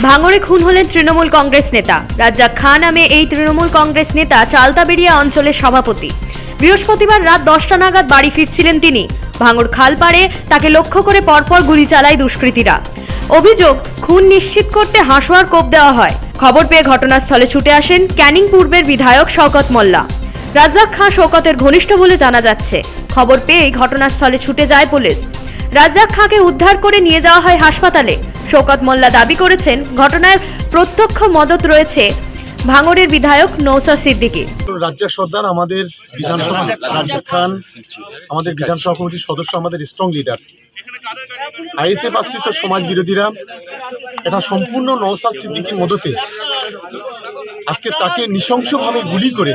ভাঙড়ে খুন হলেন তৃণমূল কংগ্রেস নেতা রাজ্জাক খান নামে এই তৃণমূল কংগ্রেস নেতা চালতাবেড়িয়া অঞ্চলের সভাপতি। বৃহস্পতিবার রাত 10টা নাগাদ বাড়ি ফিরছিলেন তিনি। ভাঙড় খালপাড়ে তাকে লক্ষ্য করে পরপর গুলি চালায় দুষ্কৃতীরা। অভিযোগ, খুন নিশ্চিত করতে হাঁসোয়ার কোপ দেওয়া হয়। খবর পেয়ে ঘটনাস্থলে ছুটে আসেন ক্যানিং পূর্বের বিধায়ক শওকত মোল্লা। রাজ্জাক খান শওকতের ঘনিষ্ঠ বলে জানা যাচ্ছে। খবর পেয়েই ঘটনাস্থলে ছুটে যায় পুলিশ। রাজ্জাক খাঁকে উদ্ধার করে নিয়ে যাওয়া হয় হাসপাতালে। শওকত মোল্লা দাবি করেছেন, ঘটনার প্রত্যক্ষ মদত রয়েছে ভাঙড়ের বিধায়ক নওশাদ সিদ্দিকী। রাজ্জাক সর্দার আমাদের বিধানসভা, রাজ্জাক খান আমাদের বিধানসভা কমিটির সদস্য, আমাদের স্ট্রং লিডার। আইএসএফ আশ্রিত সমাজ বিরোধীরা এটা সম্পূর্ণ নওশাদ সিদ্দিকীর মদতে আজকে তাকে নৃশংসভাবে গুলি করে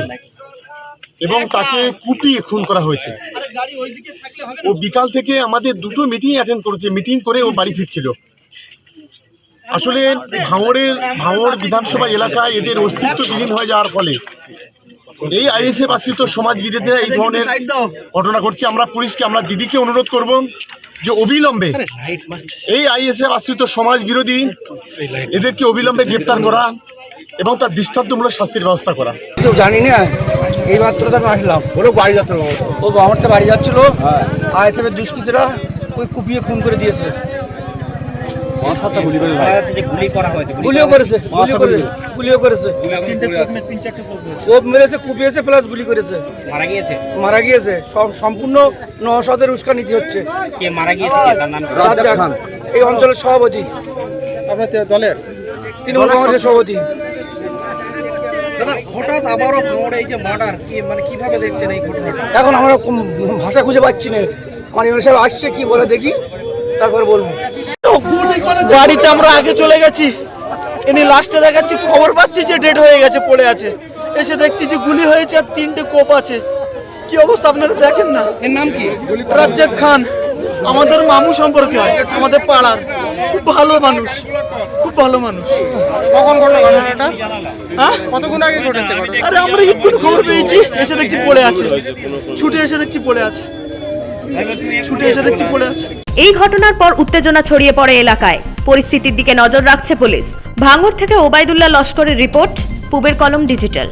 এবং তাকে কুপিয়ে খুন করা হয়েছে। ও বিকাল থেকে আমাদের দুটো মিটিং অ্যাটেন্ড করেছে, মিটিং করে ও বাড়ি ফিরছিল। আসলে ভাঙড় বিধানসভা এলাকায় এদের অস্তিত্ব বিলীন হয়ে যাওয়ার ফলে এই আইএসএফ আশ্রিত সমাজ বিরোধীরা এই ধরনের ঘটনা ঘটছে। আমরা পুলিশকে, আমরা দিদিকে অনুরোধ করব যে অবিলম্বে এই আইএসএফ আশ্রিত সমাজ বিরোধী এদেরকে অবিলম্বে গ্রেপ্তার করা এবং তার দৃষ্টান্তমূলক শাস্তির ব্যবস্থা করা। জানি না, এই মাত্র তো আমি আসলাম, ওরা বাড়ি যাচ্ছিল, ও আমার তো বাড়ি যাচ্ছিল, আইএসএফের দুষ্কৃতীরা ওই কুপিয়ে খুন করে দিয়েছে। গুলিও করেছে, কোপ মেরেছে, কুপিয়েছে, প্লাস গুলি করেছে। মারা গিয়েছে। সম্পূর্ণ নওশাদের উস্কানিতে হচ্ছে। কে মারা গিয়েছে? রাজ্জাক খান এই অঞ্চলের সভাপতি, আপনাদের দলের তৃণমূল কংগ্রেসের সভাপতি। দাদা, হঠাৎ আবারও ভাঙড়ে এই যে মার্ডার, কি মানে কিভাবে দেখছেন এই ঘটনাটা? এখন আমরা ভাষা খুঁজে পাচ্ছি না। আমার এমএলএ সাহেব আসছে, কি বলে দেখি, তারপরে বলবো। বাড়িতে আমরা আগে চলে গেছি, এনে লাস্টে দেখাচ্ছি, খবর পাচ্ছি যে ডেড হয়ে গেছে, পড়ে আছে। এসে দেখছি যে গুলি হয়েছে আর 3টে কোপ আছে। কি অবস্থা আপনারা দেখেন না। এর নাম কি? রাজ্জাক খান আমাদের মামু সম্পর্কে হয়, আমাদের পাড়ার। খুব ভালো মানুষ, খুব ভালো মানুষ। কখন ঘটলো ঘটনাটা? হ্যাঁ, কতক্ষণ আগে ঘটেছে? আরে আমরা এক্ষুনি খবর পেয়েছি, এসে দেখছি পড়ে আছে। ছুটে এসে দেখছি পড়ে আছে, এই ঘটনার পর উত্তেজনা ছড়িয়ে পড়ে এলাকায়। পরিস্থিতির দিকে নজর রাখছে পুলিশ। ভাঙড় থেকে ওবায়দুল্লাহ লস্করের রিপোর্ট, পূবের কলম ডিজিটাল।